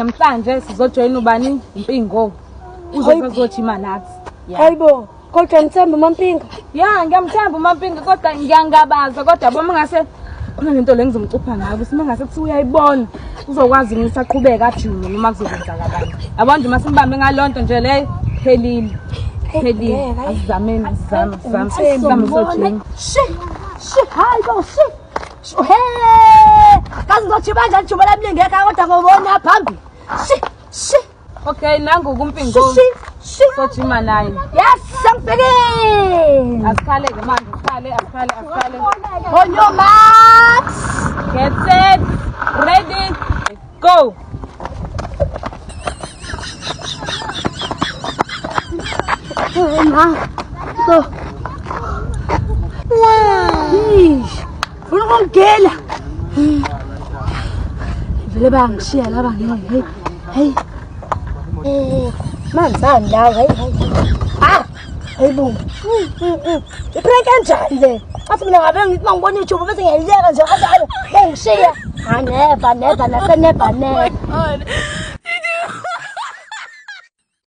Namhlanje sizojoyina ubani impingo. Uzozojima nathi. Hayibo, kodwa ngithemba uMampinga. Ya, ngiyamthemba uMampinga kodwa ngiyangabaza kodwa boma ngase kunento le ngizomcupha ngayo. Sima ngase kuthi uyayibona. Uzokwazi ngisaqhubeka ajume noma kuzokwenzakala. Yabo nje masimbambe ngalonto nje leyo phelile. Phelile. Asizameni sizame sojima. Hayibo, kazi ngojiba kanjani juba lami lingeka kodwa ngobona phambili. Okay, nangu kumpingo. Sojima naye. Yes, sangibhekile. Asikhale ke manje, asikhale. On your marks. Get set. Ready. Go. Go. Funa ukungena. Vele bangishiya laba ngeke. Hey. Manzani la, hey. Hey boom. Iprank kanjani le? Athi mina ngabe ngithi mangibona iJubu bese ngiyayileka nje kanjalo. Bengishiya. Never.